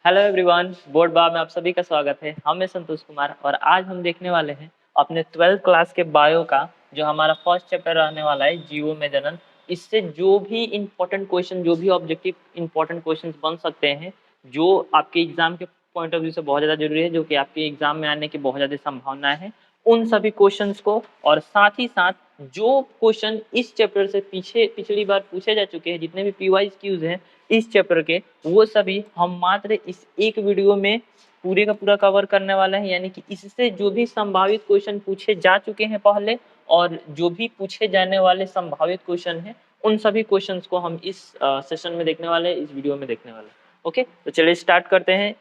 Hello everyone, board बा में आप सभी का स्वागत है। हम मैं संतोष कुमार और आज हम देखने वाले हैं अपने 12th क्लास के बायो का जो हमारा फर्स्ट चैप्टर रहने वाला है जीवो में जनन। इससे जो भी इम्पोर्टेंट क्वेश्चन, जो भी ऑब्जेक्टिव इम्पोर्टेंट क्वेश्चन बन सकते हैं, जो आपके एग्जाम के पॉइंट ऑफ व्यू से बहुत ज़्यादा जरूरी है, जो कि आपके एग्जाम में आने की बहुत ज़्यादा संभावना है, उन सभी क्वेश्चंस को और साथ ही साथ जो क्वेश्चन इस चैप्टर से पिछली बार पूछे जा चुके हैं, जितने भी पीवाइज क्यूज हैं इस चैप्टर के, वो सभी हम मात्र इस एक वीडियो में पूरे का पूरा कवर करने वाले हैं। यानी कि इससे जो भी संभावित क्वेश्चन पूछे जा चुके हैं पहले और जो भी पूछे जाने वाले संभावित क्वेश्चन हैं, उन सभी क्वेश्चंस को हम इस सेशन में देखने वाले हैं, इस वीडियो में देखने वाले हैं। ओके, तो चलिए स्टार्ट करते हैं।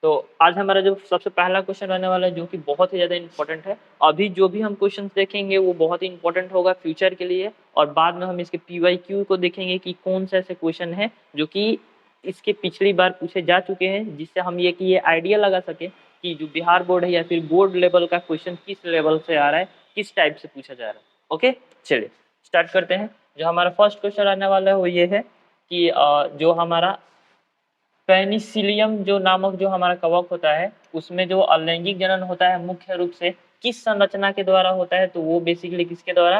तो आज हमारा जो सबसे पहला क्वेश्चन रहने वाला है, जो कि बहुत ही ज़्यादा इंपॉर्टेंट है। अभी जो भी हम क्वेश्चंस देखेंगे वो बहुत ही इंपॉर्टेंट होगा फ्यूचर के लिए, और बाद में हम इसके पीवाईक्यू को देखेंगे कि कौन से ऐसे क्वेश्चन है जो कि इसके पिछली बार पूछे जा चुके हैं, जिससे हम ये आइडिया लगा सके कि जो बिहार बोर्ड है या फिर बोर्ड लेवल का क्वेश्चन किस लेवल से आ रहा है, किस टाइप से पूछा जा रहा है। ओके, चलिए स्टार्ट करते हैं। जो हमारा फर्स्ट क्वेश्चन रहने वाला है वो ये है कि जो हमारा पेनिसिलियम जो नामक जो हमारा कवक होता है, उसमें जो अलैंगिक जनन होता है मुख्य रूप से किस संरचना के द्वारा होता है? तो वो बेसिकली किसके द्वारा,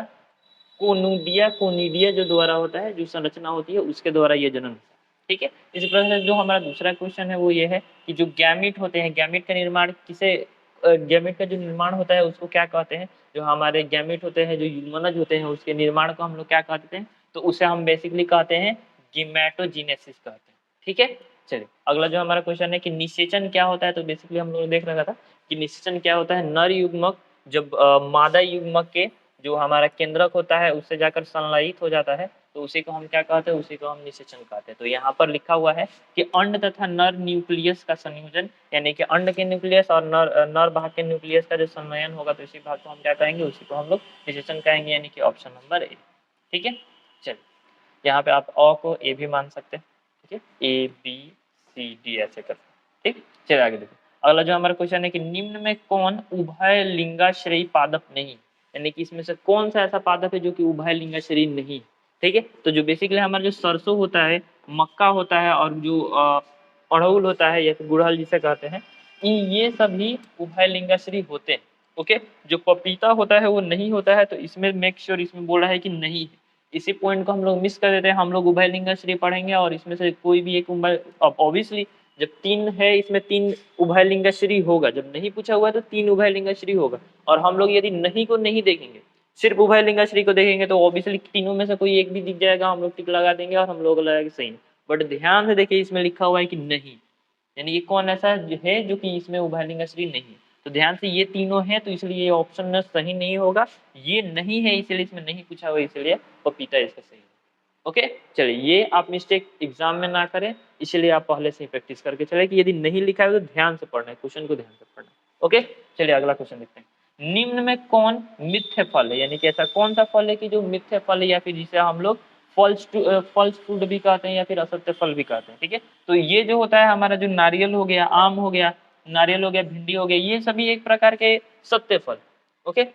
कोनिडिया जो द्वारा होता है, जो संरचना होती है उसके द्वारा ये जनन होता है। ठीक है, इसी प्रकार से जो हमारा दूसरा क्वेश्चन है वो ये है कि जो गैमिट होते हैं, गैमिट का निर्माण किसे, गैमिट का जो निर्माण होता है उसको क्या कहते हैं? जो हमारे गैमिट होते हैं, जो यूमनज होते हैं, उसके निर्माण को हम लोग क्या कहते हैं? तो उसे हम बेसिकली कहते हैं गीमेटोजीनेसिस कहते हैं। ठीक है, चलिए अगला जो हमारा क्वेश्चन है कि निषेचन क्या होता है? तो बेसिकली हम लोग देख रखा था कि निषेचन क्या होता है। नर युग्मक जब मादा युग्मक के जो हमारा केंद्रक होता है उससे जाकर संलयित हो जाता है, तो उसी को हम क्या कहते हैं? उसी को हम निषेचन कहते हैं। तो यहाँ पर लिखा हुआ है कि अंड तथा नर न्यूक्लियस का संयोजन, यानी कि अंड के न्यूक्लियस और नर भाग के न्यूक्लियस का जो संलयन होगा, तो इसी भाग को हम क्या कहेंगे? उसी को हम लोग निषेचन कहेंगे, यानी कि ऑप्शन नंबर ए। ठीक है, चलिए यहाँ पे आप अ को ए भी मान सकते हैं। ठीक है, ए बी सी डी ऐसे कर। ठीक, चलिए आगे देखो। अगला जो हमारा क्वेश्चन है कि निम्न में कौन उभय लिंगाश्रयी पादप नहीं, यानी कि इसमें से कौन सा ऐसा पादप है जो कि उभय लिंगाश्रयी नहीं। ठीक है, तो जो बेसिकली हमारा जो सरसों होता है, मक्का होता है, और जो अड़हुल होता है या फिर गुड़हल जिसे कहते हैं, ये सभी उभय लिंगाश्रयी होते हैं। ओके, जो पपीता होता है वो नहीं होता है, तो इसमें मेक श्योर इसमें बोल रहा है कि नहीं है। इसी पॉइंट को हम लोग मिस कर देते हैं। हम लोग उभय लिंगाश्रयी पढ़ेंगे और इसमें से कोई भी एक उभय, ऑब्वियसली जब तीन है इसमें तीन उभय लिंगाश्रयी होगा, जब नहीं पूछा हुआ है तो तीन उभय लिंगाश्रयी होगा। और हम लोग यदि नहीं को नहीं देखेंगे, सिर्फ उभय लिंगाश्रयी को देखेंगे, तो ऑब्वियसली तीनों में से कोई एक भी दिख जाएगा, हम लोग टिक लगा देंगे और हम लोग लगाएंगे सही। बट ध्यान से देखिए, इसमें लिखा हुआ है कि नहीं, यानी ये कौन ऐसा है जो कि इसमें उभय लिंगाश्रयी नहीं है। तो ध्यान से ये तीनों हैं, तो इसलिए ये ऑप्शन में सही नहीं होगा। ये नहीं है इसलिए इसमें नहीं पूछा हुआ, इसलिए पपीता इसका सही है। ओके, चलिए ये आप मिस्टेक एग्जाम में ना करें, इसलिए आप पहले से ही प्रैक्टिस करके चले कि यदि नहीं लिखा है तो ध्यान से पढ़ना है, क्वेश्चन को ध्यान से पढ़ना है। ओके, चलिए अगला क्वेश्चन देखते हैं। निम्न में कौन मिथ्य फल है, यानी कि ऐसा कौन सा फल है कि जो मिथ्य फल है, या फिर जिसे हम लोग फॉल्स फ्रूट भी कहते हैं या फिर असत्य फल भी कहते हैं। ठीक है, तो ये जो होता है हमारा, जो नारियल हो गया, आम हो गया, नारियल हो गया, भिंडी हो गया, ये सभी एक प्रकार के सत्य फल। ओके,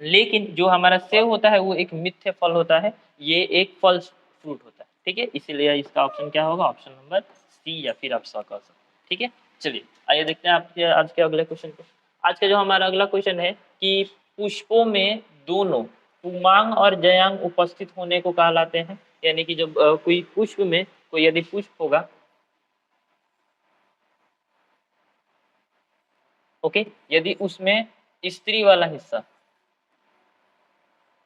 लेकिन जो हमारा सेब होता है वो एक मिथ्य फल होता है, ये एक फॉल्स फ्रूट होता है। ठीक है, इसीलिए इसका ऑप्शन क्या होगा? ऑप्शन नंबर सी, या फिर आप सा कह सकते हैं। ठीक है, चलिए आइए देखते हैं आपके आज के अगले क्वेश्चन को। आज का जो हमारा अगला क्वेश्चन है कि पुष्पों में दोनों पुमांग और जयांग उपस्थित होने को कहलाते हैं। यानी कि जब कोई पुष्प में कोई यदि पुष्प होगा, ओके, यदि उसमें स्त्री वाला हिस्सा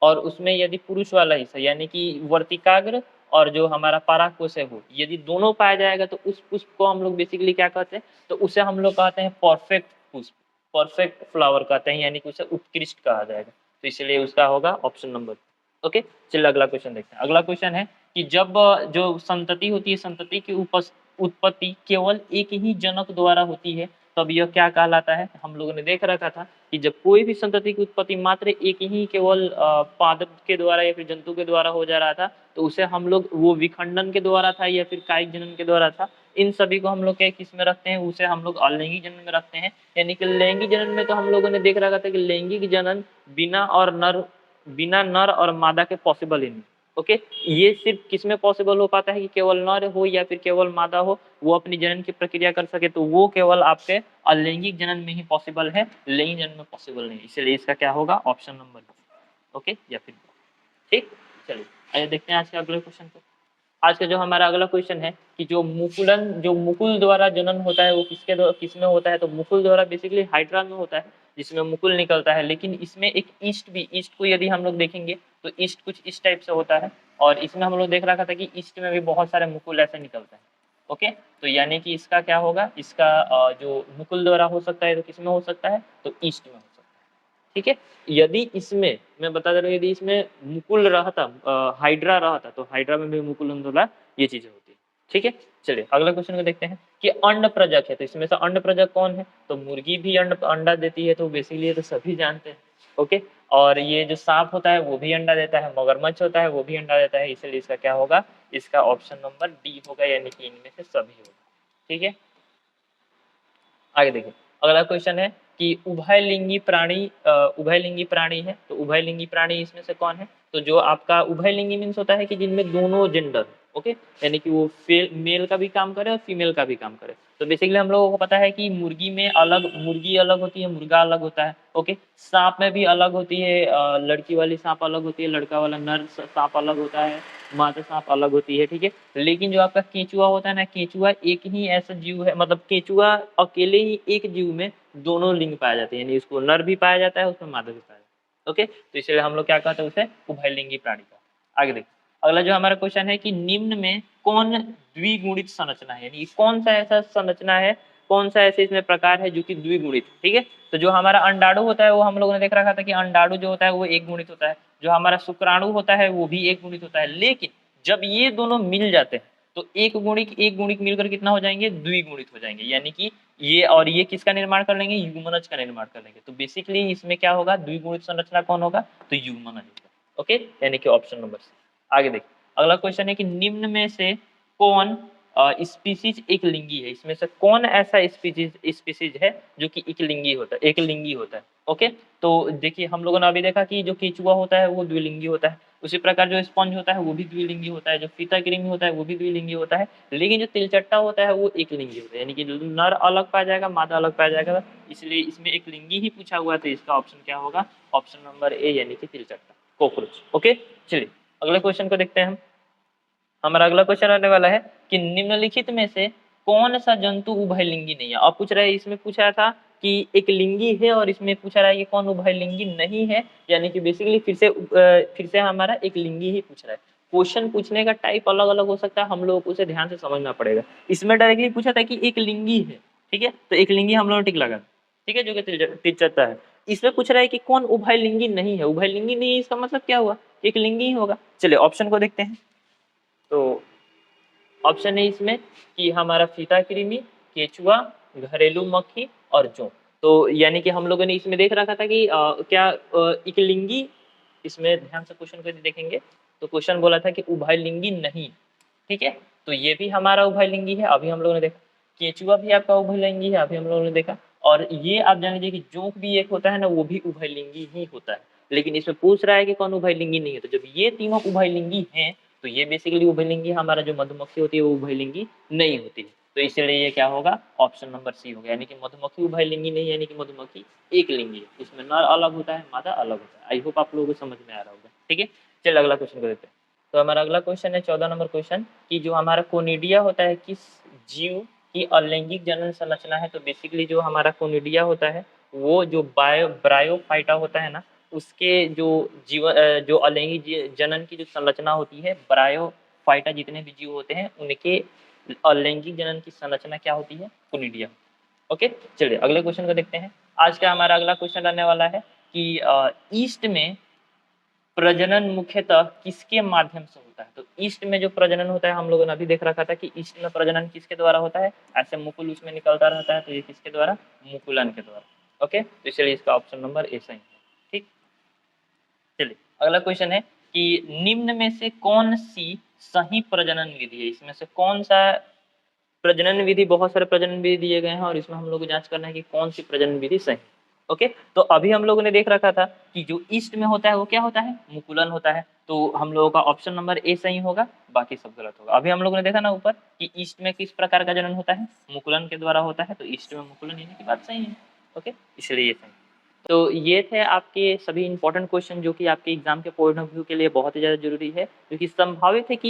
और उसमें यदि पुरुष वाला हिस्सा, यानी कि वर्तिकाग्र और जो हमारा परागकोश है वो, यदि दोनों पाया जाएगा, तो उस पुष्प को हम लोग बेसिकली क्या कहते हैं? तो उसे हम लोग कहते हैं परफेक्ट पुष्प, परफेक्ट फ्लावर कहते हैं, यानी कि उसे उत्कृष्ट कहा जाएगा। तो इसलिए उसका होगा ऑप्शन नंबर। ओके, चलिए अगला क्वेश्चन देखते हैं। अगला क्वेश्चन है कि जब जो संतति होती है, संतति की उत्पत्ति केवल एक ही जनक द्वारा होती है, तब यह क्या कहलाता है? हम लोगों ने देख रखा था कि जब कोई भी संतति की उत्पत्ति मात्र एक ही केवल पादप के द्वारा या फिर जंतु के द्वारा हो जा रहा था, तो उसे हम लोग, वो विखंडन के द्वारा था या फिर कायिक जनन के द्वारा था, इन सभी को हम लोग क्या किस में रखते हैं? उसे हम लोग अलैंगिक जनन में रखते हैं। यानी कि लैंगिक जनन में तो हम लोगों ने देख रखा था कि लैंगिक जनन बिना नर और मादा के पॉसिबल ही नहीं। ओके, ये सिर्फ किसमें पॉसिबल हो पाता है कि केवल नर हो या फिर केवल मादा हो, वो अपनी जनन की प्रक्रिया कर सके, तो वो केवल आपके अलैंगिक जनन में ही पॉसिबल है, लैंगिक जनन में पॉसिबल नहीं, इसलिए इसका क्या होगा ऑप्शन नंबर बी। ओके या फिर ठीक। चलिए आइए देखते हैं आज के अगले क्वेश्चन को। आज का जो हमारा अगला क्वेश्चन है कि जो मुकुल द्वारा जनन होता है वो किसमें होता है, तो मुकुल द्वारा बेसिकली हाइड्रा में होता है, जिसमें मुकुल निकलता है, लेकिन इसमें एक ईस्ट को यदि हम लोग देखेंगे तो ईस्ट कुछ इस टाइप से होता है, और इसमें हम लोग देख रखा था कि ईस्ट में भी बहुत सारे मुकुल ऐसे निकलते हैं। ओके, तो यानी कि इसका क्या होगा, इसका जो मुकुल द्वारा हो सकता है तो किसमें हो सकता है, तो ईस्ट में हो सकता है। ठीक है, यदि इसमें मैं बता दे रहा हूँ, यदि इसमें मुकुल रहता, हाइड्रा रहता, तो हाइड्रा में भी मुकुल द्वारा ये चीजें होती है। ठीक है, चलिए अगला क्वेश्चन को देखते हैं कि अंड प्रजक है, तो इसमें से अंड प्रजक कौन है, तो मुर्गी भी अंडा देती है, तो बेसिकली ये तो सभी जानते हैं। ओके, और ये जो सांप होता है वो भी अंडा देता है, मगरमच्छ होता है वो भी अंडा देता है, इसलिए इसका क्या होगा, इसका ऑप्शन नंबर डी होगा, यानी कि इनमें से सभी होगा। ठीक है, आगे देखिए अगला क्वेश्चन है कि उभयलिंगी प्राणी है, तो उभयलिंगी प्राणी इसमें से कौन है, तो जो आपका उभयलिंगी मीन्स होता है कि जिनमें दोनों जेंडर, ओके, यानी कि वो मेल का भी काम करे और फीमेल का भी काम करे। तो बेसिकली हम लोगों को पता है कि मुर्गी अलग होती है, मुर्गा अलग होता है। ओके, सांप में भी अलग होती है, लड़की वाली सांप अलग होती है, लड़का वाला नर सांप अलग होता है, मादा सांप अलग होती है। ठीक है, लेकिन जो आपका केंचुआ होता है ना, केंचुआ एक ही ऐसा जीव है, मतलब केंचुआ अकेले ही एक जीव में दोनों लिंग पाए जाते हैं, यानी उसको नर भी पाया जाता है, उसमें मादा भी पाया जाता है। ओके, तो इसलिए हम लोग क्या कहते हैं उसे उभयलिंगी प्राणी का। आगे देखिए अगला जो हमारा क्वेश्चन है कि निम्न में कौन द्विगुणित संरचना है, यानी कौन सा ऐसा संरचना है, कौन सा ऐसे इसमें प्रकार है जो कि द्विगुणित। ठीक है, तो जो हमारा अंडाणु होता है वो हम लोगों ने देख रखा था कि अंडाणु जो होता है वो एक गुणित होता है, जो हमारा शुक्राणु होता है वो भी एक गुणित होता है, लेकिन जब ये दोनों मिल जाते हैं तो एक गुणिक मिलकर कितना हो जाएंगे, द्विगुणित हो जाएंगे, यानी कि ये और ये किसका निर्माण कर लेंगे, युग्मनज का निर्माण कर लेंगे। तो बेसिकली इसमें क्या होगा, द्विगुणित संरचना कौन होगा, तो युग्मनज होगा। ओके, यानी कि ऑप्शन नंबर सी। आगे देखिए अगला क्वेश्चन है कि निम्न में से कौन स्पीसीज एक लिंगी है, इसमें से कौन ऐसा स्पीसीज है जो कि एक लिंगी होता है। ओके, तो देखिए हम लोगों ने अभी देखा कि जो केचुआ होता है वो द्विलिंगी होता है, उसी प्रकार जो स्पंज होता है वो भी द्विलिंगी होता है, जो फीताकृमि होता है वो भी द्विलिंगी होता है, लेकिन जो तिलचट्टा होता है वो एक लिंगी होता है, यानी कि नर अलग पाया जाएगा, मादा अलग पाया जाएगा, इसलिए इसमें एक लिंगी ही पूछा हुआ है, तो इसका ऑप्शन क्या होगा, ऑप्शन नंबर ए, यानी कि तिलचट्टा, कॉकरोच। ओके, चलिए अगले क्वेश्चन को देखते हैं हम। हमारा अगला क्वेश्चन आने वाला है कि निम्नलिखित में से कौन सा जंतु उभयलिंगी नहीं है। अब पूछ रहा है, इसमें पूछा था कि एक लिंगी है और इसमें पूछा रहा है कि कौन उभयलिंगी नहीं है, यानी कि बेसिकली फिर से हमारा एक लिंगी ही पूछ रहा है। क्वेश्चन पूछने का टाइप अलग अलग हो सकता है, हम लोगों को उसे ध्यान से समझना पड़ेगा। इसमें डायरेक्टली पूछा था कि एक लिंगी है, ठीक है, तो एक लिंगी हम लोगों ने टिक लगा, ठीक है, जो कि तिलचट्टा है। इसमें पूछ रहा है कि कौन उभयलिंगी नहीं है, उभयलिंगी नहीं है इसका मतलब क्या हुआ, एक लिंगी ही होगा। चलिए ऑप्शन को देखते हैं, तो ऑप्शन है इसमें कि हमारा फीताकृमि, केचुआ, घरेलू मक्खी और जोंक। तो यानी कि हम लोगों ने इसमें देख रखा था कि क्या इकलिंगी, इसमें ध्यान से क्वेश्चन को देखेंगे तो क्वेश्चन बोला था कि उभयलिंगी नहीं। ठीक है, तो ये भी हमारा उभयलिंगी है, अभी हम लोगों ने देखा। केचुआ भी आपका उभयलिंगी है, अभी हम लोगों ने देखा। और ये आप जान लीजिए कि जोंक भी एक होता है ना, वो भी उभयलिंगी ही होता है, लेकिन इसमें पूछ रहा है कि कौन उभयलिंगी नहीं है। तो जब ये तीनों उभयलिंगी हैं तो ये बेसिकली उभयलिंगी, हमारा जो मधुमक्खी होती है वो उभयलिंगी नहीं होती है, तो इसलिए ये क्या होगा, ऑप्शन नंबर सी हो गया, यानी कि मधुमक्खी उभयलिंगी नहीं, यानी कि मधुमक्खी एक लिंगी है, इसमें नर अलग होता है, मादा अलग होता है। आई होप आप लोगों को समझ में आ रहा होगा। ठीक है, चलिए अगला क्वेश्चन को देखते हैं। तो हमारा अगला क्वेश्चन है 14 नंबर क्वेश्चन कि जो हमारा कोनिडिया होता है किस जीव की अलैंगिक जनन संरचना है। तो बेसिकली जो हमारा कोनिडिया होता है वो जो ब्रायोफाइटा होता है ना, उसके जो अलैंगिक जनन की जो संरचना होती है, ब्रायोफाइटा जितने भी जीव होते हैं उनके अलैंगिक जनन की संरचना क्या होती है, कोनिडिया। ओके, चलिए अगले क्वेश्चन को देखते हैं। आज का हमारा अगला क्वेश्चन रहने वाला है कि ईस्ट में प्रजनन मुख्यतः किसके माध्यम से होता है। तो ईस्ट में जो प्रजनन होता है, हम लोगों ने अभी देख रखा था कि ईस्ट में प्रजनन किसके द्वारा होता है, ऐसे मुकुल उसमें निकलता रहता है, तो ये किसके द्वारा, मुकुलन के द्वारा। ओके, तो इसलिए इसका ऑप्शन नंबर ए सही है। ठीक, चलिए अगला क्वेश्चन है कि निम्न में से कौन सी सही प्रजनन विधि है, इसमें से कौन सा प्रजनन विधि, बहुत सारे प्रजनन विधि दिए गए हैं और इसमें हम लोग को जांच करना है कि कौन सी प्रजनन विधि सही। ओके, तो अभी हम लोगों ने देख रखा था कि जो ईस्ट में होता है वो क्या होता है, मुकुलन होता है। तो हम लोगों का ऑप्शन नंबर ए सही होगा, बाकी सब गलत होगा। अभी हम लोगों ने देखा ना ऊपर कि ईस्ट में किस प्रकार का जनन होता है, मुकुलन के द्वारा होता है, तो ईस्ट में मुकुलन, यानी कि बात सही है। ओके, इसलिए ये सही। तो ये थे आपके सभी इंपॉर्टेंट क्वेश्चन जो कि आपके एग्जाम के पॉइंट ऑफ व्यू के लिए बहुत ही ज़्यादा जरूरी है, क्योंकि संभावित है कि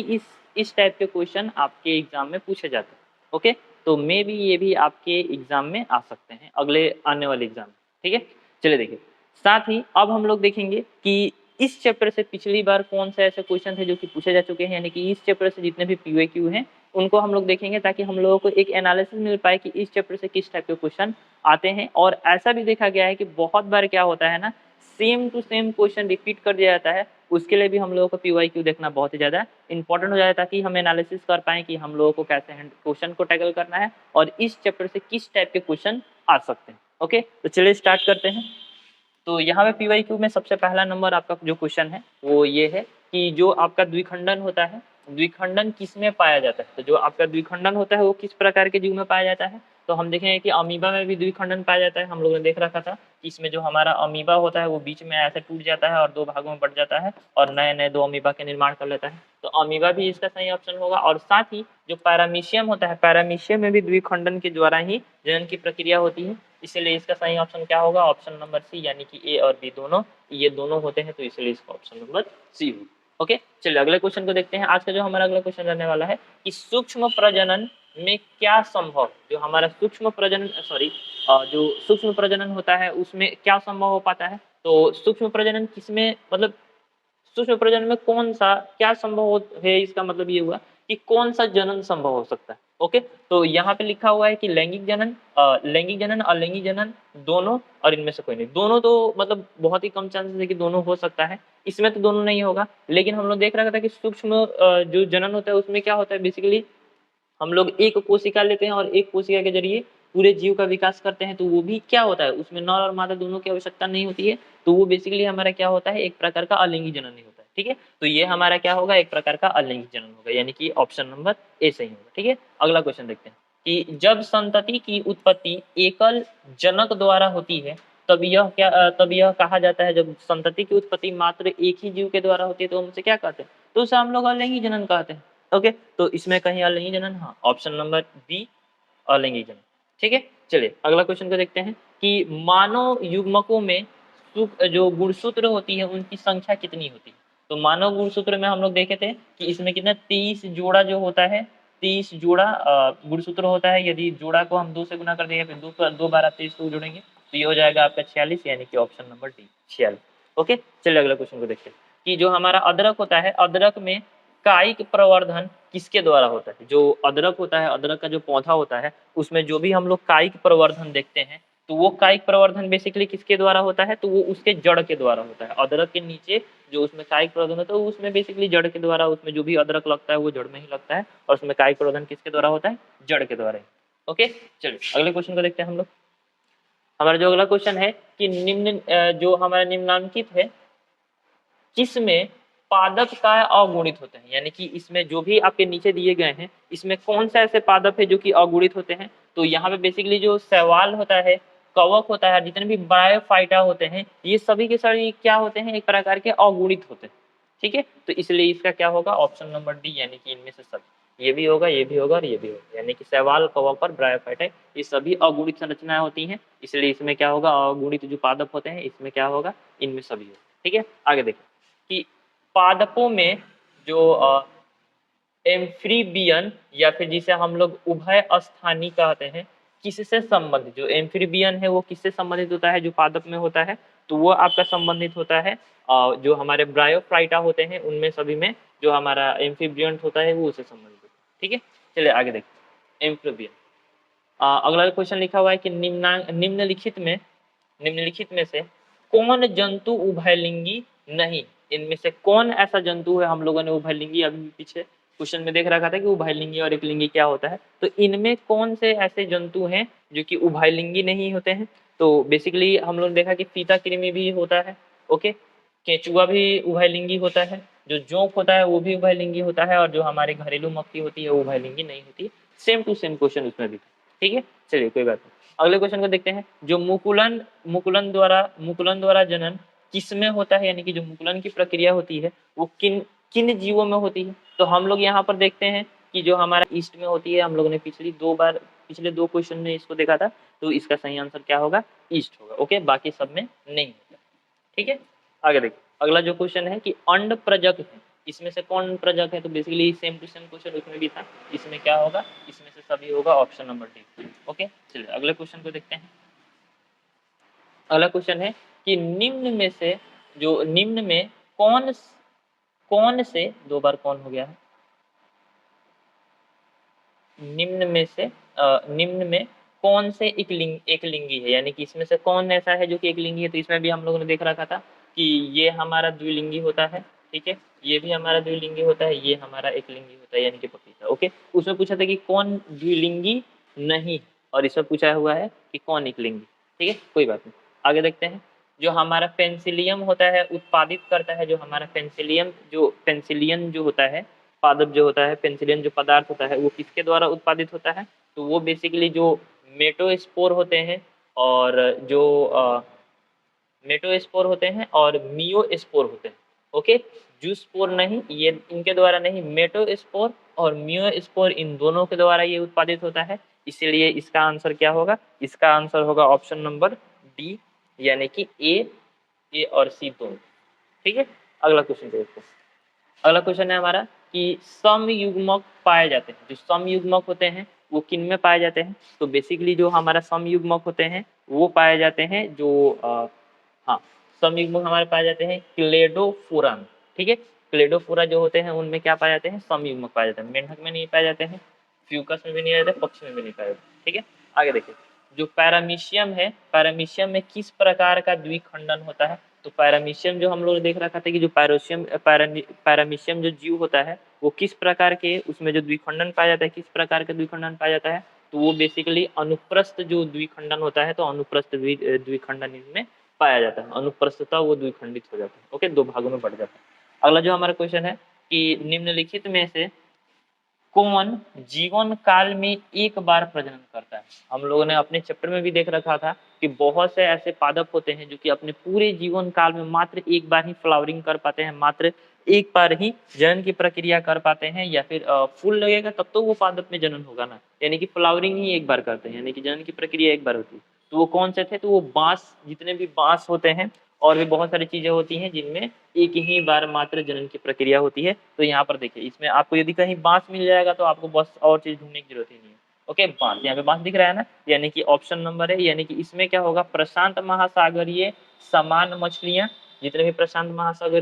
इस टाइप के क्वेश्चन आपके एग्जाम में पूछे जाते हैं। ओके, तो मे बी ये भी आपके एग्जाम में आ सकते हैं अगले आने वाले एग्जाम में। ठीक है, चलिए देखिए, साथ ही अब हम लोग देखेंगे कि इस चैप्टर से पिछली बार कौन से ऐसे क्वेश्चन थे जो कि पूछे जा चुके हैं, यानी कि इस चैप्टर से जितने भी पीओक्यू हैं उनको हम लोग देखेंगे, ताकि हम लोगों को एक एनालिसिस मिल पाए कि इस चैप्टर से किस टाइप के क्वेश्चन आते हैं। और ऐसा भी देखा गया है कि बहुत बार क्या होता है ना, same to same question repeat कर दिया जाता है। उसके लिए भी हम लोगों को पीवाईक्यू देखना बहुत ही ज़्यादा इंपॉर्टेंट हो जाता है, ताकि हम एनालिसिस कर पाएँ कि हम लोगों को कैसे क्वेश्चन को टैकल करना है और इस चैप्टर से किस टाइप के क्वेश्चन आ सकते हैं। ओके, तो चलिए स्टार्ट करते हैं। तो यहाँ पे पीवाईक्यू में सबसे पहला नंबर आपका जो क्वेश्चन है वो ये है कि जो आपका द्विखंडन होता है, द्विखंडन किस में पाया जाता है। तो जो आपका द्विखंडन होता है वो किस प्रकार के जीव में पाया जाता है, तो हम देखेंगे कि अमीबा में भी द्विखंडन पाया जाता है। हम लोगों ने देख रखा था कि इसमें जो हमारा अमीबा होता है वो बीच में ऐसे टूट जाता है और दो भागों में बढ़ जाता है और नए नए दो अमीबा के निर्माण कर लेता है। तो अमीबा भी इसका सही ऑप्शन होगा। और साथ ही जो पैरामीशियम होता है, पैरामीशियम में भी द्विखंडन के द्वारा ही जनन की प्रक्रिया होती है, इसलिए इसका सही ऑप्शन क्या होगा, ऑप्शन नंबर सी, यानी कि ए और बी दोनों, ये दोनों होते हैं, तो इसलिए इसका ऑप्शन नंबर सी होगा। ओके, चलिए अगले क्वेश्चन को देखते हैं। आज का जो हमारा अगला क्वेश्चन रहने वाला है कि सूक्ष्म प्रजनन में क्या संभव, जो हमारा सूक्ष्म प्रजनन जो सूक्ष्म प्रजनन होता है उसमें क्या संभव हो पाता है। तो सूक्ष्म प्रजनन किसमें, मतलब सूक्ष्म प्रजनन में कौन सा क्या संभव है, इसका मतलब ये हुआ कि कौन सा जनन संभव हो सकता है। ओके, तो यहाँ पे लिखा हुआ है कि लैंगिक जनन, अलैंगिक जनन दोनों, और इनमें से कोई नहीं। दोनों तो मतलब बहुत ही कम चांसेस है कि दोनों हो सकता है, इसमें तो दोनों नहीं होगा। लेकिन हम लोग देख रखा था कि सूक्ष्म जो जनन होता है उसमें क्या होता है, बेसिकली हम लोग एक कोशिका लेते हैं और एक कोशिका के जरिए पूरे जीव का विकास करते हैं। तो वो भी क्या होता है, उसमें नर और मादा दोनों की आवश्यकता नहीं होती है। तो वो बेसिकली हमारा क्या होता है, एक प्रकार का अलिंगी जनन ही होता है। ठीक है, तो ये हमारा क्या होगा, एक प्रकार का अलिंगी जनन होगा, यानी कि ऑप्शन नंबर ए सही होगा। ठीक है, अगला क्वेश्चन देखते हैं कि जब संतति की उत्पत्ति एकल जनक द्वारा होती है तब यह कहा जाता है, जब संतति की उत्पत्ति मात्र एक ही जीव के द्वारा होती है तो हम उसे क्या कहते हैं, तो उसे हम लोग अलिंगी जनन कहते हैं। ओके, तो इसमें कहीं अलिंगी जनन, हाँ, ऑप्शन नंबर बी अलिंगी जनन। ठीक है, चलिए अगला क्वेश्चन को देखते हैं कि मानव युग्मकों में जो गुणसूत्र होती है उनकी संख्या कितनी होती है। तो मानव गुणसूत्र में हम लोग देखे थे कि इसमें कितना 23 जोड़ा जो होता है, 23 जोड़ा गुणसूत्र होता है। यदि जोड़ा को हम 2 से गुना कर देंगे, फिर 2 बार 23 को जोड़ेंगे तो ये हो जाएगा आपका 46, यानी कि ऑप्शन नंबर डी 46। ओके, चलिए अगला क्वेश्चन को देखते हैं कि जो हमारा अदरक होता है, अदरक में कायिक प्रवर्धन किसके द्वारा होता है। जो अदरक होता है, अदरक का जो पौधा होता है उसमें जो भी हम लोग कायिक प्रवर्धन देखते हैं, तो वो कायिक प्रवर्धन बेसिकली किसके द्वारा होता है, तो वो उसके जड़ के द्वारा होता है। अदरक के नीचे जो उसमें कायिक प्रवर्धन होता है वो उसमें बेसिकली जड़ के द्वारा, उसमें जो भी अदरक लगता है वो जड़ में ही लगता है, और उसमें कायिक प्रवर्धन किसके द्वारा होता है, जड़ के द्वारा। ओके, चलिए अगले क्वेश्चन को देखते हैं हम लोग। हमारा जो अगला क्वेश्चन है कि जो हमारा निम्नांकित है किसमें पादप का अगुणित होते हैं, यानी कि इसमें जो भी आपके नीचे दिए गए हैं इसमें कौन सा ऐसे पादप है जो कि अगुणित होते हैं। तो यहाँ पे बेसिकली जो शैवाल होता है, कवक होता है, जितने भी ब्रायोफाइटा होते हैं, ये सभी के सभी क्या होते हैं, एक प्रकार के अगुणित होते हैं। ठीक है, तो इसलिए इसका क्या होगा, ऑप्शन नंबर डी, यानी कि इनमें से सब, ये भी होगा, ये भी होगा और ये भी होगा, यानी कि शैवाल, कवक और ब्रायोफाइटा ये सभी अगुणित संरचनाएं होती हैं, इसलिए इसमें क्या होगा, अगुणित जो पादप होते हैं इसमें क्या होगा, इनमें सभी होगा। ठीक है, आगे देखिए कि पादपों में जो एम्फीबियन या फिर जिसे हम लोग उभय स्थानी कहते हैं, किससे संबंधित, जो एम्फीबियन है वो किससे संबंधित होता है, जो पादप में होता है, तो वो आपका संबंधित होता है जो हमारे ब्रायोफाइटा होते हैं उनमें सभी में जो हमारा एम्फीबियन होता है वो उससे संबंधित होता है। ठीक है, चलिए आगे देखते हैं एम्फीबियन। अगला क्वेश्चन लिखा हुआ है कि निम्नलिखित में से कौन जंतु उभयलिंगी नहीं, इनमें से कौन ऐसा जंतु है, हम लोगों ने उभयलिंगी अभी पीछे क्वेश्चन में देख रखा था कि उभयलिंगी और एकलिंगी क्या होता है, तो इनमें कौन से ऐसे जंतु हैं जो कि उभयलिंगी नहीं होते हैं। तो बेसिकली हम लोग ने देखा कि फीता कृमि भी होता है, ओके, केंचुआ भी उभयलिंगी होता है, जो जोंक होता है वो भी उभयलिंगी होता है, और जो हमारे घरेलू मक्खी होती है वो उभयलिंगी नहीं होती। सेम टू सेम क्वेश्चन उसमें भी, ठीक है, चलिए कोई बात नहीं। अगले क्वेश्चन को देखते हैं, जो मुकुलन द्वारा जनन किसमें होता है, यानी कि जो मुकुलन की प्रक्रिया होती है वो किन किन जीवों में होती है। तो हम लोग यहाँ पर देखते हैं कि जो हमारा ईस्ट में होती है, हम लोगों ने पिछले दो क्वेश्चन में इसको देखा था, तो इसका सही आंसर क्या होगा, ईस्ट होगा। ओके, बाकी सब में नहीं होगा। ठीक है, आगे देखिए अगला जो क्वेश्चन है कि अंड प्रजक है, इसमें से कौन प्रजक है, तो basically same to same question उसमें भी था, इसमें क्या होगा, इसमें से सभी होगा ऑप्शन नंबर डी। ओके, चलिए अगले क्वेश्चन को देखते हैं। अगला क्वेश्चन है कि निम्न में कौन से, दो बार कौन हो गया है, निम्न में कौन से एकलिंगी है, यानी कि इसमें से कौन ऐसा है जो कि एकलिंगी है। तो इसमें भी हम लोगों ने देख रखा था कि ये हमारा द्विलिंगी होता है, ठीक है, ये भी हमारा द्विलिंगी होता है, ये हमारा एकलिंगी होता है, यानी कि पपीता। ओके, उसमें पूछा था कि कौन द्विलिंगी नहीं, और इसमें पूछा हुआ है कि कौन एकलिंगी। ठीक है, कोई बात नहीं, आगे देखते हैं। जो हमारा पेंसिलियम होता है उत्पादित करता है, जो हमारा पेंसिलियन जो होता है, पादप जो होता है, पेंसिलियन जो पदार्थ होता है वो किसके द्वारा उत्पादित होता है, तो वो बेसिकली जो मेटोस्पोर होते हैं और जो मेटोस्पोर होते हैं और मियोस्पोर होते हैं। ओके, जूस्पोर नहीं, ये इनके द्वारा नहीं, मेटोस्पोर और मियोस्पोर इन दोनों के द्वारा ये उत्पादित होता है। इसलिए इसका आंसर क्या होगा, इसका आंसर होगा ऑप्शन नंबर डी, यानी कि ए और सी दोनों। ठीक है, अगला क्वेश्चन देखो। अगला क्वेश्चन है हमारा कि समयुग्मक पाए जाते हैं, जो समयुग्मक होते हैं वो किन में पाए जाते हैं। तो बेसिकली जो हमारा समयुग्मक होते हैं वो पाए जाते हैं जो हाँ, समयुग्मक हमारे पाए जाते हैं क्लेडोफोरा में। ठीक है, क्लेडोफोरा जो होते हैं उनमें क्या पाए जाते हैं, समयुग्मक पाए जाते हैं, मेंढक में नहीं पाए जाते हैं, फ्यूकस में भी नहीं पाए जाते, पक्षी में भी नहीं पाए जाते। ठीक है, आगे देखिए, जो पैरामीशियम है, पैरामीशियम में किस प्रकार का द्विखंडन होता है। तो पैरामीशियम जो हम लोग देख रखा था कि जो पैरामीशियम जो जीव होता है वो किस प्रकार के, उसमें जो द्विखंडन पाया जाता है, किस प्रकार का द्विखंडन पाया जाता है, तो वो बेसिकली अनुप्रस्थ जो द्विखंडन होता है, तो अनुप्रस्थ द्विखंडन इसमें पाया जाता है, अनुप्रस्थता वो द्विखंडित हो जाता है। ओके, दो भागों में बढ़ जाता है। अगला जो हमारा क्वेश्चन है कि निम्नलिखित में से कौन जीवन काल में एक बार प्रजनन करता है। हम लोगों ने अपने चैप्टर में भी देख रखा था कि बहुत से ऐसे पादप होते हैं जो कि अपने पूरे जीवन काल में मात्र एक बार ही फ्लावरिंग कर पाते हैं, मात्र एक बार ही जनन की प्रक्रिया कर पाते हैं, या फिर फूल लगेगा तब तो वो पादप में जनन होगा ना, यानी कि फ्लावरिंग ही एक बार करते हैं, यानी कि जनन की प्रक्रिया एक बार होती है। तो वो कौन से थे, तो वो बांस, जितने भी बांस होते हैं और भी बहुत सारी चीजें होती हैं जिनमें एक ही बार मात्र जनन की प्रक्रिया होती है। तो यहाँ पर देखिए, इसमें आपको यदि कहीं बांस मिल जाएगा तो आपको बस और चीज ढूंढने की जरूरत ही नहीं है। ओके, बांस, यहाँ पे बांस दिख रहा है ना, यानी कि ऑप्शन नंबर है, यानी कि इसमें क्या होगा, प्रशांत महासागरीय समान मछलियां, जितने भी प्रशांत महासागर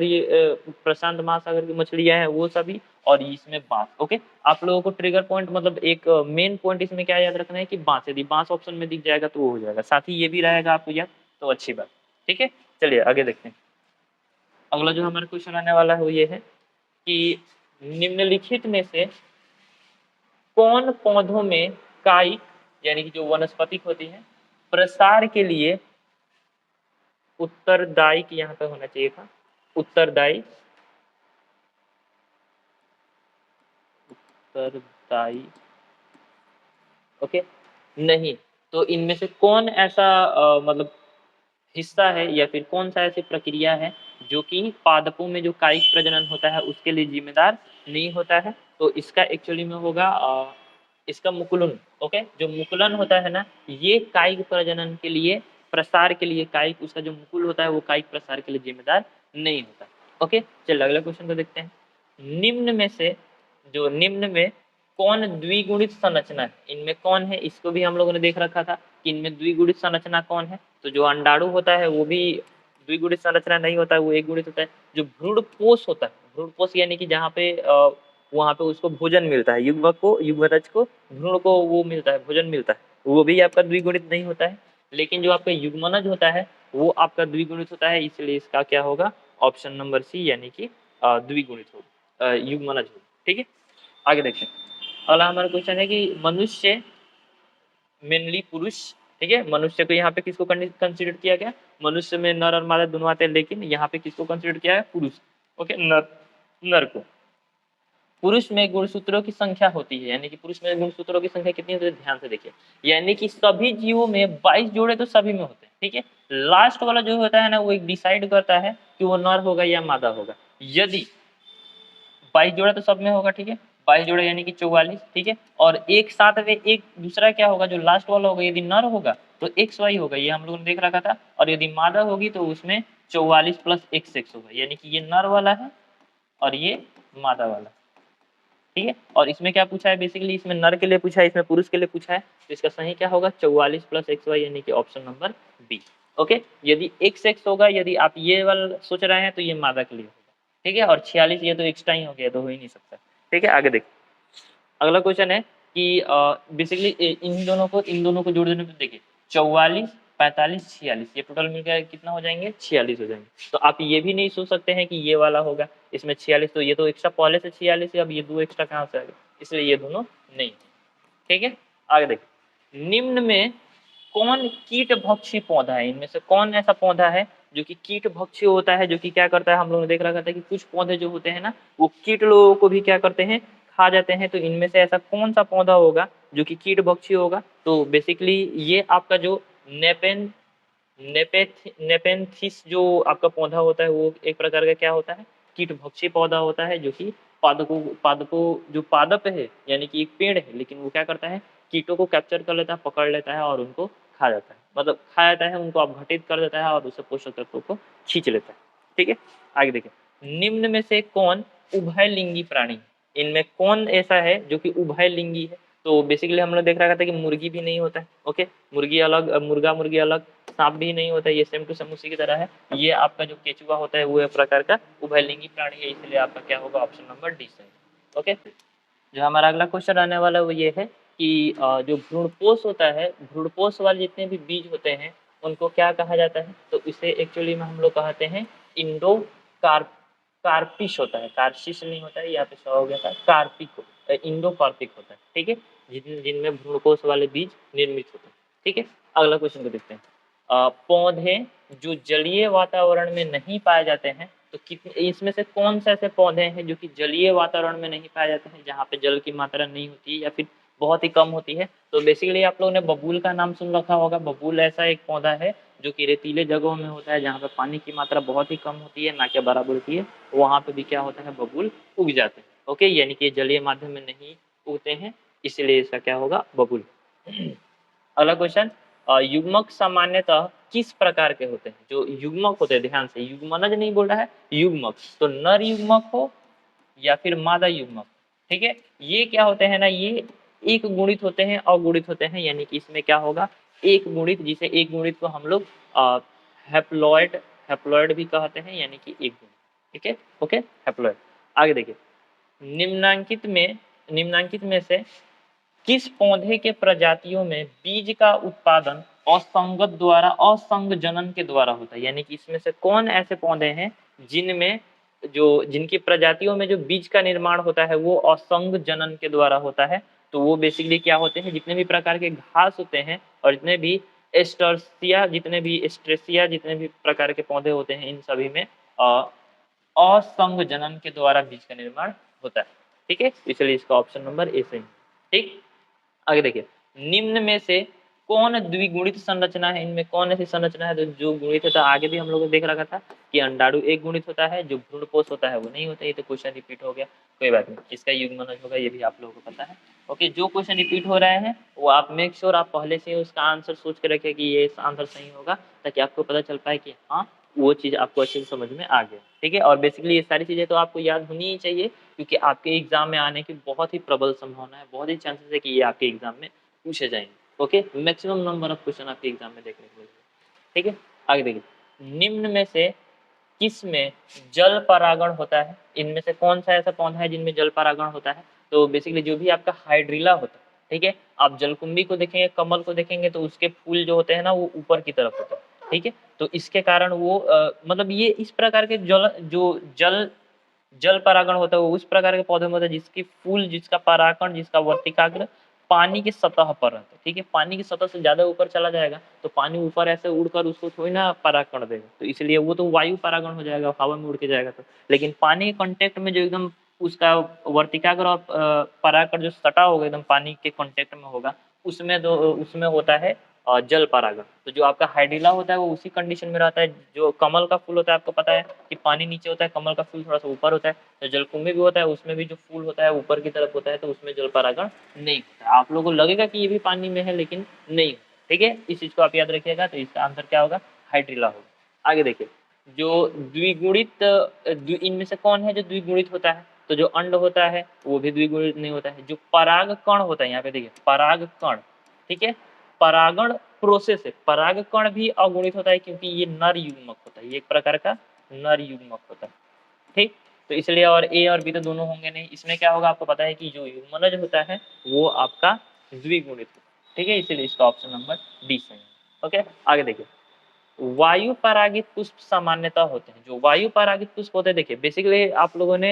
की मछलियां हैं वो सभी, और इसमें बांस। ओके, आप लोगों को ट्रिगर पॉइंट मतलब एक मेन पॉइंट इसमें क्या याद रखना है कि बांस, यदि बांस ऑप्शन में दिख जाएगा तो वो हो जाएगा, साथ ही ये भी रहेगा आपको याद, तो अच्छी बात। ठीक है, चलिए आगे देखते हैं। अगला जो हमारा क्वेश्चन आने वाला है वो ये है कि निम्नलिखित में से कौन पौधों में कायिक, यानी कि जो वनस्पतिक होती है, प्रसार के लिए उत्तरदायी, यहाँ पे होना चाहिए था उत्तरदायी, उत्तरदायी ओके नहीं। तो इनमें से कौन ऐसा मतलब हिस्सा है या फिर कौन सा ऐसी प्रक्रिया है जो कि पादपों में जो कायिक प्रजनन होता है उसके लिए जिम्मेदार नहीं होता है। तो इसका एक्चुअली में होगा इसका मुकुलन। ओके, जो मुकुलन होता है ना, ये कायिक प्रजनन के लिए, प्रसार के लिए, कायिक उसका जो मुकुल होता है वो कायिक प्रसार के लिए जिम्मेदार नहीं होता। ओके, चलिए अगले क्वेश्चन को देखते हैं। निम्न में कौन द्विगुणित संरचना है, इनमें कौन है, इसको भी हम लोगों ने देख रखा था कि इनमें द्विगुणित संरचना कौन है। तो जो अंडाणु होता है वो भी द्विगुणित संरचना नहीं होता है, वो एक गुणित होता है। जो भ्रूणपोष होता है, भ्रूणपोष यानी कि जहाँ पे वहाँ पे उसको भोजन मिलता है, युग्मनज को भ्रूण को वो मिलता है, भोजन मिलता है, वो भी आपका द्विगुणित नहीं होता है। लेकिन जो आपका युग्मनज होता है वो आपका द्विगुणित होता है, इसलिए इसका क्या होगा, ऑप्शन नंबर सी, यानी कि द्विगुणित होगा, युग्मनज होगा। ठीक है, आगे देखते हैं। अगला हमारा क्वेश्चन है कि मनुष्य मेनली पुरुष, ठीक है, मनुष्य को यहाँ पे किसको कंसिडर किया गया, मनुष्य में नर और मादा दोनों आते हैं, लेकिन यहाँ पे किसको कंसिडर किया है, पुरुष। ओके, नर को। पुरुष में गुणसूत्रों की संख्या होती है, यानी कि पुरुष में गुणसूत्रों की संख्या कितनी होती है, ध्यान से देखिए, यानी कि सभी जीवों में 22 जोड़े तो सभी में होते हैं, ठीक है। लास्ट वाला जो होता है ना, वो एक डिसाइड करता है कि वो नर होगा या मादा होगा। यदि 22 जोड़ा तो सब में होगा, ठीक है, 22 जोड़ा यानी कि 44, ठीक है। और एक साथ में एक दूसरा क्या होगा, जो लास्ट वाला होगा, यदि नर होगा तो एक्स वाई होगा, ये हम लोगों ने देख रखा था। और यदि मादा होगी तो उसमें 44 प्लस एक्स एक्स होगा, यानी कि ये नर वाला है और ये मादा वाला, ठीक है। और इसमें क्या पूछा है, बेसिकली इसमें नर के लिए पूछा है, इसमें पुरुष के लिए पूछा है, तो इसका सही क्या होगा, 44 प्लस एक्स वाई, यानी कि ऑप्शन नंबर बी। ओके, यदि एक्स एक्स होगा, यदि आप ये वाला सोच रहे हैं तो ये मादा के लिए होगा, ठीक है। और 46 ये तो एक्स्ट्रा ही हो गया, तो हो ही नहीं सकता, ठीक है। आगे देखिए, अगला क्वेश्चन है कि बेसिकली इन दोनों को जोड़ देने पर देखिए 44 45 46, ये टोटल मिलकर कितना हो जाएंगे, 46 हो जाएंगे। तो आप ये भी नहीं सोच सकते हैं कि ये वाला होगा इसमें 46, तो ये तो एक्स्ट्रा पहले से 46 है, अब ये दो एक्स्ट्रा कहाँ से आ गए, इसलिए ये दोनों नहीं, ठीक है। आगे देखिए, निम्न में कौन कीट भक्षी पौधा है, इनमें से कौन ऐसा पौधा है जो कि कीट भक्षी होता है, जो कि क्या करता है, हम लोगों ने देख रखा था कि कुछ पौधे जो होते हैं ना, वो कीट लोगों को भी क्या करते हैं, खा जाते हैं। तो इनमें से ऐसा कौन सा पौधा होगा जो कि कीट भक्षी होगा, तो बेसिकली ये आपका जो नेपेन नेपेंथिस जो आपका पौधा होता है, वो एक प्रकार का क्या होता है, कीट भक्षी पौधा होता है, जो कि पादपों जो पादप है, यानी कि एक पेड़ है, लेकिन वो क्या करता है, कीटों को कैप्चर कर लेता है, पकड़ लेता है और उनको खा जाता है, मतलब खा जाता है, उनको अपघटित कर देता है और उससे पोषक तत्वों को खींच लेता है, ठीक है। आगे देखिए, निम्न में से कौन उभयलिंगी प्राणी है, इनमें कौन ऐसा है जो कि उभयलिंगी है, तो बेसिकली हम लोग देख रखा था कि मुर्गी भी नहीं होता है, ओके, मुर्गी अलग, मुर्गी अलग, सांप भी नहीं होता है, ये सेम टू सेम उसी की तरह है। ये आपका जो केचुआ होता है वो एक प्रकार का उभयलिंगी प्राणी है, इसलिए आपका क्या होगा, ऑप्शन नंबर डी सही, ओके। जो हमारा अगला क्वेश्चन आने वाला है वो ये है कि जो भ्रूणपोष होता है, भ्रूणपोष वाले जितने भी बीज होते हैं उनको क्या कहा जाता है, तो इसे एक्चुअली में हम लोग कहते हैं इंडो कार्पिश होता है, कार्शिश नहीं होता है, यहाँ पे सौ हो गया था, कार्पिक इंडो कार्पिक होता है, ठीक है, जिनमें भ्रूणकोष वाले बीज निर्मित होते हैं, ठीक है। अगला क्वेश्चन को देखते हैं, पौधे जो जलीय वातावरण में नहीं पाए जाते हैं, तो कितने इसमें से कौन से ऐसे पौधे हैं जो कि जलीय वातावरण में नहीं पाए जाते हैं, जहाँ पे जल की मात्रा नहीं होती है या फिर बहुत ही कम होती है, तो बेसिकली आप लोगों ने बबूल का नाम सुन रखा होगा। बबूल ऐसा एक पौधा है जो कि रेतीले जगहों में होता है, जहाँ पे पानी की मात्रा बहुत ही कम होती है, ना कि बराबर होती है, वहाँ पे भी क्या होता है, बबूल उग जाते हैं, ओके, यानी कि जलीय माध्यम में नहीं उगते हैं, इसलिए इसका क्या होगा, बबूल। अगला क्वेश्चन, युग्मक सामान्यतः किस प्रकार के होते हैं, जो युग्मक होते हैं, ध्यान से, युग्मनज नहीं बोल रहा है, युग्मक, तो नर युग्मक हो या फिर मादा युग्मक, ठीक है, ये क्या होते हैं ना, ये एक गुणित होते हैं, अगुणित होते हैं, यानी कि इसमें क्या होगा, एक गुणित, जिसे एक गुणित को हम लोग हैप्लॉइड हैप्लॉइड भी कहते हैं, यानी कि एक गुणित, ठीक है, ओके, हैप्लॉइड। आगे देखिए, निम्नांकित में से किस पौधे के प्रजातियों में बीज का उत्पादन असंग जनन के द्वारा होता है, यानी कि इसमें से कौन ऐसे पौधे हैं जिनमें जिनकी प्रजातियों में जो बीज का निर्माण होता है वो असंग जनन के द्वारा होता है, तो वो बेसिकली क्या होते हैं, जितने भी प्रकार के घास होते हैं और जितने भी एस्ट्रेसिया जितने भी प्रकार के पौधे होते हैं, इन सभी में असंग जनन के द्वारा बीज का निर्माण होता है, ठीक है, इसलिए इसका ऑप्शन नंबर ए सही है, ठीक। आगे देखिए, निम्न में से कौन द्विगुणित संरचना है, इनमें कौन ऐसी संरचना है जो गुणित होता है, आगे भी हम लोग ने देख रखा था कि अंडाणु एक गुणित होता है, जो भ्रूणपोष होता है वो नहीं होता, ये तो क्वेश्चन रिपीट हो गया, कोई बात नहीं, इसका युग्मनज होगा, ये भी आप लोगों को पता है, ओके। जो क्वेश्चन रिपीट हो रहे हैं वो आप मेक श्योर आप पहले से उसका आंसर सोच के रखें कि ये आंसर सही होगा, ताकि आपको पता चल पाए कि हाँ वो चीज़ आपको अच्छे से समझ में आ गया, ठीक है। और बेसिकली ये सारी चीज़ें तो आपको याद होनी ही चाहिए, क्योंकि आपके एग्जाम में आने की बहुत ही प्रबल संभावना है, बहुत ही चांसेस है कि ये आपके एग्जाम में पूछे जाएंगे, okay, maximum number of question आपके एग्जाम में देखने को मिलेंगे, ठीक है। आगे देखिए, निम्न में से किस में जल परागण होता है, इनमें से कौन सा ऐसा पौधा है जिनमें जल परागण होता है, तो बेसिकली जो भी आपका हाइड्रिला होता है, ठीक है, आप जलकुंभी को देखेंगे, कमल को देखेंगे, तो उसके फूल जो होते हैं ना वो ऊपर की तरफ होते हैं, ठीक है, तो इसके कारण वो मतलब ये इस प्रकार के जल परागण होता है वो उस प्रकार के पौधे में होता है जिसकी फूल, जिसका परागण, जिसका वर्तिकाग्र पानी की सतह पर रहता है, ठीक है, पानी की सतह से ज्यादा ऊपर चला जाएगा तो पानी ऊपर ऐसे उड़कर उसको थोड़ी ना परागण देगा, तो इसलिए वो तो वायु परागण हो जाएगा, हवा में उड़ के जाएगा, तो लेकिन पानी के कांटेक्ट में जो एकदम उसका वर्तिकाग्र और परागकण जो सटा होगा एकदम पानी के कांटेक्ट में होगा, उसमें होता है जल परागण। तो जो आपका हाइड्रिला होता है वो उसी कंडीशन में रहता है। जो कमल का फूल होता है आपको पता है कि पानी नीचे होता है, कमल का फूल थोड़ा सा ऊपर होता है। तो जलकुंभी भी होता है, उसमें भी जो फूल होता है ऊपर की तरफ होता है, तो उसमें जल परागण नहीं होता है। आप लोगों को लगेगा कि ये भी पानी में है लेकिन नहीं होता। ठीक है, इस चीज को आप याद रखिएगा। तो इसका आंसर क्या होगा? हाइड्रिला होगा। आगे देखिए, जो द्विगुणित इनमें से कौन है जो द्विगुणित होता है? तो जो अंड होता है वो भी द्विगुणित नहीं होता है। जो पराग कण होता है, यहाँ पे देखिए पराग कण, ठीक है, परागण प्रोसेस है, पराग कण भी अगुणित होता है क्योंकि ये नर युग्मक होता है, ये एक प्रकार का नर युग्मक होता है। ठीक, तो इसलिए और ए और बी तो दोनों होंगे नहीं। इसमें क्या होगा आपको पता है कि जो युग्मनज होता है वो आपका द्विगुणित होता है। ठीक है, इसीलिए इसका ऑप्शन नंबर डी सही है। ओके, आगे देखिए, वायु परागित पुष्प सामान्यतः होते हैं। जो वायु परागित पुष्प होते हैं, देखिए बेसिकली आप लोगों ने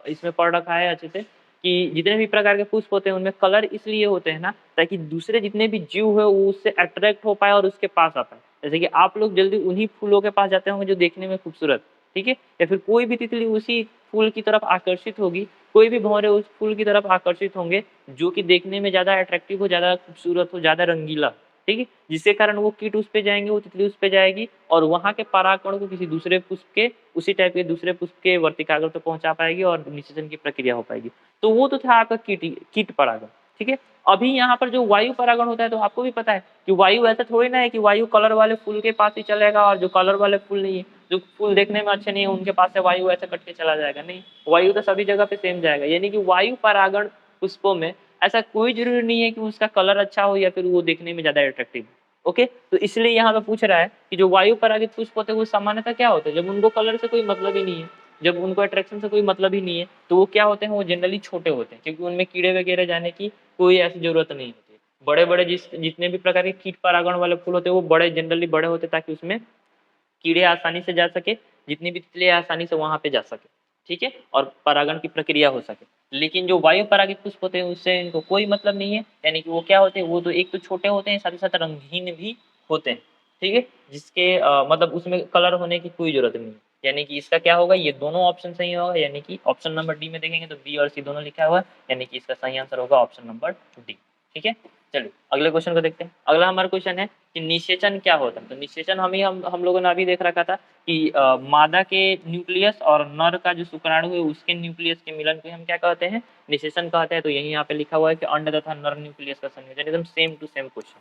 इसमें पढ़ रखा है अच्छे से कि जितने भी प्रकार के पुष्प होते हैं उनमें कलर इसलिए होते हैं ना, ताकि दूसरे जितने भी जीव है वो उससे अट्रैक्ट हो पाए और उसके पास आ पाए। जैसे कि आप लोग जल्दी उन्हीं फूलों के पास जाते होंगे जो देखने में खूबसूरत, ठीक है, या फिर कोई भी तितली उसी फूल की तरफ आकर्षित होगी, कोई भी भंवरे उस फूल की तरफ आकर्षित होंगे जो कि देखने में ज्यादा अट्रैक्टिव हो, ज्यादा खूबसूरत हो, ज्यादा रंगीला, ठीक है, जिसके कारण वो कीट उस पे जाएंगे, वो तितली उस पे जाएगी और वहां के परागकण को किसी दूसरे पुष्प के, उसी टाइप के दूसरे पुष्प के वर्तिकाग्र तक पहुंचा पाएगी और निषेचन की प्रक्रिया हो पाएगी। तो वो तो था आपका कीट परागण। ठीक है, अभी यहाँ पर जो वायु परागण होता है, तो आपको भी पता है कि वायु ऐसा थोड़ी ना है कि वायु कलर वाले फूल के पास ही चलेगा और जो कलर वाले फूल नहीं है, जो फूल देखने में अच्छे नहीं है, उनके पास से वायु ऐसे कट के चला जाएगा, नहीं, वायु तो सभी जगह पे सेम जाएगा। यानी कि वायु परागण पुष्पों में ऐसा कोई जरूरी नहीं है कि उसका कलर अच्छा हो या फिर वो देखने में ज्यादा अट्रैक्टिव। ओके, तो इसलिए यहाँ पे पूछ रहा है कि जो वायु परागित पुष्प होते हैं वो सामान्यतः क्या होते हैं, जब उनको कलर से कोई मतलब ही नहीं है, जब उनको अट्रैक्शन से कोई मतलब ही नहीं है, तो वो क्या होते हैं, वो जनरली छोटे होते हैं क्योंकि उनमें कीड़े वगैरह जाने की कोई ऐसी जरूरत नहीं होती। बड़े बड़े जितने भी प्रकार के कीट परागण वाले फूल होते हैं वो बड़े जनरली बड़े होते हैं ताकि उसमें कीड़े आसानी से जा सके, जितनी भी तितलियां आसानी से वहां पे जा सके, ठीक है, और परागण की प्रक्रिया हो सके। लेकिन जो वायु परागित पुष्प होते हैं उससे इनको कोई मतलब नहीं है। यानी कि वो क्या होते हैं, वो तो एक तो छोटे होते हैं, साथ ही साथ रंगीन भी होते हैं, ठीक है, जिसके मतलब उसमें कलर होने की कोई जरूरत नहीं है। यानी कि इसका क्या होगा, ये दोनों ऑप्शन सही होगा। यानी कि ऑप्शन नंबर डी में देखेंगे तो बी और सी दोनों लिखा हुआ है, यानी कि इसका सही आंसर होगा ऑप्शन नंबर डी। ठीक है, चलिए अगले क्वेश्चन को देखते हैं। अगला हमारा क्वेश्चन है कि निषेचन क्या होता है। तो निषेचन हम लोगों ने अभी देख रखा था कि मादा के न्यूक्लियस और नर का जो शुक्राणु है उसके न्यूक्लियस के मिलन को हम क्या कहते हैं, निषेचन कहते हैं। तो यही यहाँ पे लिखा हुआ है कि अंड तथा नर न्यूक्लियस का संयोजन, एकदम सेम टू सेम क्वेश्चन।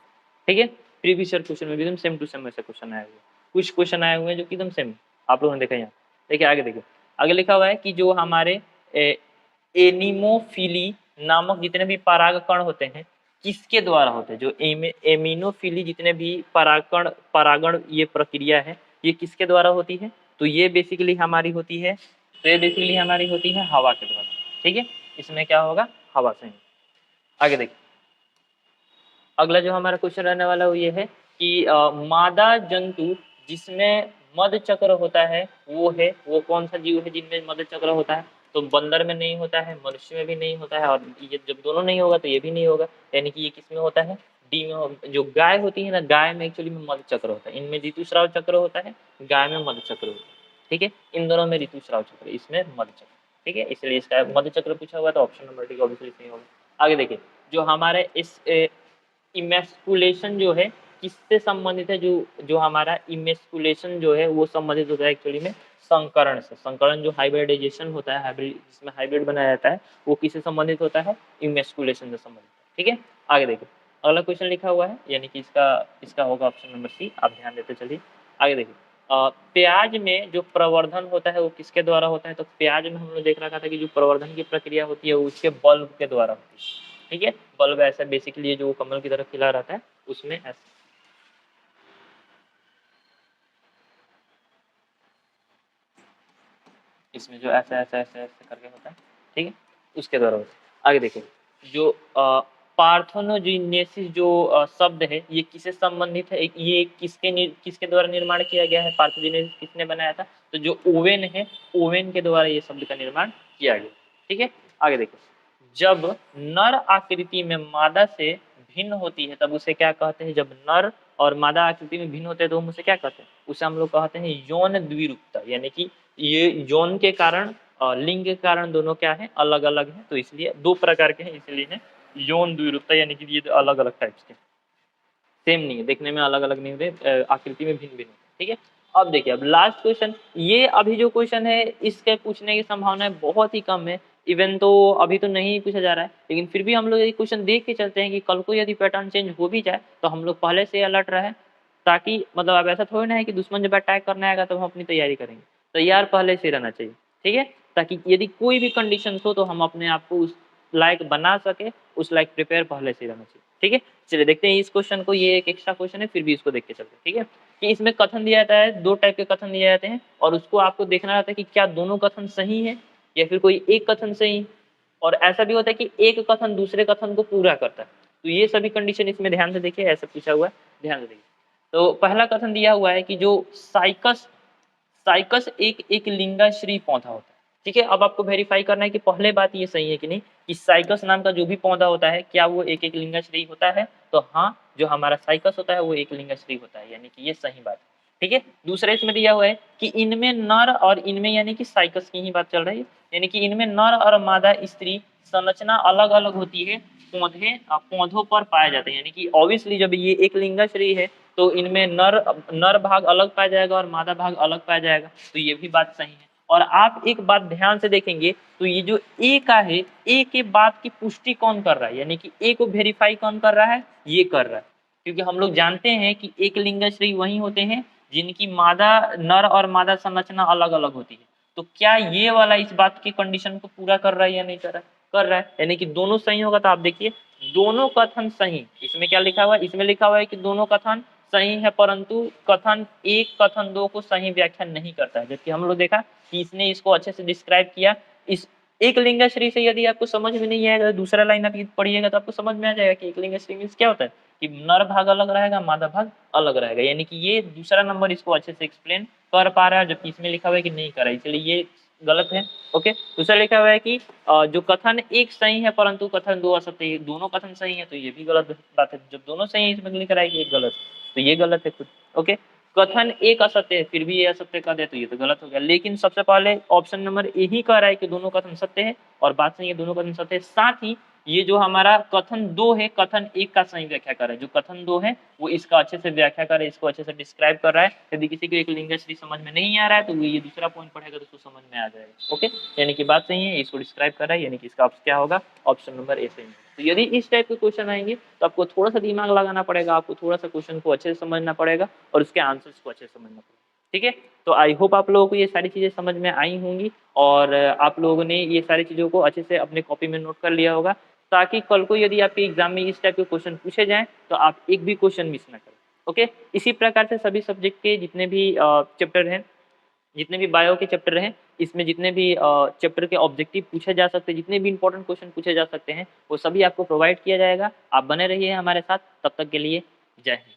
ठीक है, प्रीवियस ईयर क्वेश्चन में भी एकदम सेम टू सेम ऐसे क्वेश्चन आए हुए, कुछ क्वेश्चन आए हुए हैं जो कि एकदम सेम आप लोगों ने देखा यहाँ। देखिए आगे देखिए, आगे लिखा हुआ है कि जो हमारे एनिमोफिली नामक जितने भी पराग कण होते हैं किसके द्वारा होते हैं, जो एमिनोफिली जितने भी परागण ये प्रक्रिया है ये किसके द्वारा होती है, तो ये बेसिकली हमारी होती है, तो ये बेसिकली हमारी होती है हवा के द्वारा। ठीक है, इसमें क्या होगा, हवा से। आगे देखिए, अगला जो हमारा क्वेश्चन रहने वाला वो ये है कि मादा जंतु जिसमें मध चक्र होता है वो कौन सा जीव है जिनमें मध चक्र होता है। तो बंदर में नहीं होता है, मनुष्य में भी नहीं होता है, और ये जब दोनों नहीं होगा तो ये भी नहीं होगा। यानी कि ये किस में होता है, डी में। जो गाय होती है ना, गाय में एक्चुअली में मध चक्र होता है, इनमें ऋतुस्राव चक्र होता है, गाय में मध चक्र होता है। ठीक है, इन दोनों में ऋतुस्राव चक्र, इसमें मध चक्र। ठीक है, इसलिए इसका मध चक्र पूछा हुआ तो ऑप्शन नंबर डी ऑब्वियसली सही होगा। आगे देखिए, जो हमारे इस इमेस्कुलेशन जो है किससे संबंधित है, जो जो हमारा इमेस्कुलेशन जो है वो संबंधित होता है एक्चुअली में संकरण से। संकरण जो हाइब्रिडाइजेशन होता है, हाइब्रिड जिसमें हाइब्रिड बनाया जाता है, वो किससे संबंधित होता है, इमेस्कुलेशन से संबंधित। ठीक है, आगे देखिए, अगला क्वेश्चन लिखा हुआ है, यानी कि इसका इसका होगा ऑप्शन नंबर सी। आप ध्यान देते चलिए। आगे देखिए, प्याज में जो प्रवर्धन होता है वो किसके द्वारा होता है। तो प्याज में हम लोग देख रखा था कि जो प्रवर्धन की प्रक्रिया होती है वो उसके बल्ब के द्वारा होती है। ठीक है, बल्ब ऐसा बेसिकली जो कमल की तरफ खिला रहता है उसमें ऐसा, इसमें जो ऐसा ऐसा ऐसा ऐसा करके होता है, ठीक है, उसके द्वारा होता है। आगे देखिए, जो पार्थेनोजेनेसिस जो शब्द है ये किससे संबंधित है, ये किसके द्वारा निर्माण किया गया है, पार्थेनोजेनेसिस किसने बनाया था। तो जो ओवेन है, ओवेन के द्वारा ये शब्द का निर्माण किया गया। ठीक है, आगे देखिए, जब नर आकृति में मादा से भिन्न होती है तब उसे क्या कहते हैं। जब नर और मादा आकृति में भिन्न होते हैं तो हम उसे क्या कहते हैं, उसे हम लोग कहते हैं यौन द्विरूपता। यानी कि ये यौन के कारण लिंग के कारण दोनों क्या है, अलग अलग है, तो इसलिए दो प्रकार के हैं, इसलिए है यौन द्विरूपता, यानी कि ये अलग अलग टाइप्स के, सेम नहीं है, देखने में अलग अलग नहीं होते, आकृति में भिन्न भिन्न होते हैं। ठीक है, अब देखिए, अब लास्ट क्वेश्चन, ये अभी जो क्वेश्चन है इसके पूछने की संभावना बहुत ही कम है, इवन तो अभी तो नहीं पूछा जा रहा है, लेकिन फिर भी हम लोग ये क्वेश्चन देख के चलते हैं कि कल को यदि पैटर्न चेंज हो भी जाए तो हम लोग पहले से अलर्ट रहे, ताकि मतलब अब ऐसा थोड़ी ना है कि दुश्मन जब अटैक करने आएगा तो हम अपनी तैयारी करेंगे, तैयार पहले से रहना चाहिए। ठीक है, ताकि यदि कोई भी कंडीशन हो तो हम अपने आप को उस लायक बना सके, उस लायक प्रिपेयर पहले से रहना चाहिए। ठीक है, चलिए देखते हैं इस क्वेश्चन को, ये एक एक्स्ट्रा क्वेश्चन है, फिर भी इसको देख के चलते हैं। ठीक है, कि इसमें कथन दिया जाता है, दो टाइप के कथन दिए जाते हैं और उसको आपको देखना रहता है कि क्या दोनों कथन सही है या फिर कोई एक कथन सही, और ऐसा भी होता है कि एक कथन दूसरे कथन को पूरा करता है, तो ये सभी कंडीशन इसमें ध्यान से देखिए, ऐसा पूछा हुआ है, ध्यान से देखिए। तो पहला कथन दिया हुआ है कि जो साइकस साइकस एक लिंगाश्री पौधा होता है। ठीक है, अब आपको वेरीफाई करना है कि पहले बात ये सही है कि नहीं, कि साइकस नाम का जो भी पौधा होता है क्या वो एक एक लिंगाश्री होता है, तो हाँ, जो हमारा साइकस होता है वो एक लिंगाश्री होता है, यानी कि ये सही बात है। ठीक है, दूसरा इसमें दिया हुआ है कि इनमें नर और इनमें, यानी कि साइकस की ही बात चल रही है, यानी कि इनमें नर और मादा स्त्री संरचना अलग अलग होती है, पौधों पर पाए जाते हैं, यानी कि ऑब्वियसली जब ये एक लिंगाश्री है तो इनमें नर नर भाग अलग पाया जाएगा और मादा भाग अलग पाया जाएगा, तो ये भी बात सही है। और आप एक बात ध्यान से देखेंगे तो ये जो ए का है, ए के बात की पुष्टि कौन कर रहा है, यानी कि ए को वेरीफाई कौन कर रहा है, ये कर रहा है, क्योंकि हम लोग जानते हैं कि एक लिंगाश्री वही होते हैं जिनकी मादा नर और मादा संरचना अलग अलग होती है, तो क्या ये वाला इस बात की कंडीशन को पूरा कर रहा है या नहीं कर रहा है, कर रहा है, यानी कि दोनों सही होगा। तो आप देखिए, दोनों कथन सही, इसमें क्या लिखा हुआ है, इसमें लिखा हुआ है कि दोनों कथन सही है, परंतु कथन एक कथन दो को सही व्याख्या नहीं करता है, जबकि हम लोग देखा कि इसने इसको अच्छे से डिस्क्राइब किया। इस एक लिंगाश्री से यदि आपको समझ में नहीं आएगा, दूसरा लाइन आप पढ़िएगा तो आपको समझ में आ जाएगा कि एक लिंगाश्री मीन्स क्या होता है, कि नर भाग अलग रहेगा, मादा भाग अलग रहेगा, यानी कि ये दूसरा नंबर इसको अच्छे से एक्सप्लेन कर पा रहा है, जबकि इसमें लिखा हुआ है कि नहीं कर रहा है, इसलिए ये गलत है। ओके, दूसरा लिखा हुआ है कि जो कथन एक सही है परंतु कथन दो असत्य है, दोनों कथन सही है, तो ये भी गलत बात है, जब दोनों सही है इसमें लिख रहा है कि एक गलत, तो ये गलत है खुद। ओके, कथन एक असत्य है फिर भी ये असत्य कह दे तो ये तो गलत हो गया, लेकिन सबसे पहले ऑप्शन नंबर ए ही कह रहा है कि दोनों कथन सत्य है, और बात सही है, दोनों कथन सत्य है, साथ ही ये जो हमारा कथन दो है, कथन एक का सही व्याख्या कर रहा है, जो कथन दो है वो इसका अच्छे से व्याख्या कर रहा है, इसको अच्छे से डिस्क्राइब कर रहा है। यदि किसी को एक लिंगाश्री समझ में नहीं आ रहा है तो वो ये दूसरा पॉइंट पढ़ेगा तो उसको समझ में आ जाएगा। ओके, यानी कि बात सही है, इसको डिस्क्राइब कर रहा है, यानी कि इसका क्या होगा, ऑप्शन नंबर ए सही है। तो यदि इस टाइप के क्वेश्चन आएंगे तो आपको थोड़ा सा दिमाग लगाना पड़ेगा, आपको थोड़ा सा क्वेश्चन को अच्छे से समझना पड़ेगा और उसके आंसर्स को अच्छे से समझना पड़ेगा। ठीक है, तो आई होप आप लोगों को ये सारी चीज़ें समझ में आई होंगी और आप लोगों ने ये सारी चीज़ों को अच्छे से अपने कॉपी में नोट कर लिया होगा, ताकि कल को यदि आपके एग्जाम में इस टाइप के क्वेश्चन पूछे जाएं तो आप एक भी क्वेश्चन मिस ना करें। ओके, इसी प्रकार से सभी सब्जेक्ट के जितने भी चैप्टर हैं, जितने भी बायो के चैप्टर हैं, इसमें जितने भी चैप्टर के ऑब्जेक्टिव पूछे जा सकते हैं, जितने भी इंपॉर्टेंट क्वेश्चन पूछे जा सकते हैं, वो सभी आपको प्रोवाइड किया जाएगा। आप बने रहिए हमारे साथ, तब तक के लिए जय हिंद।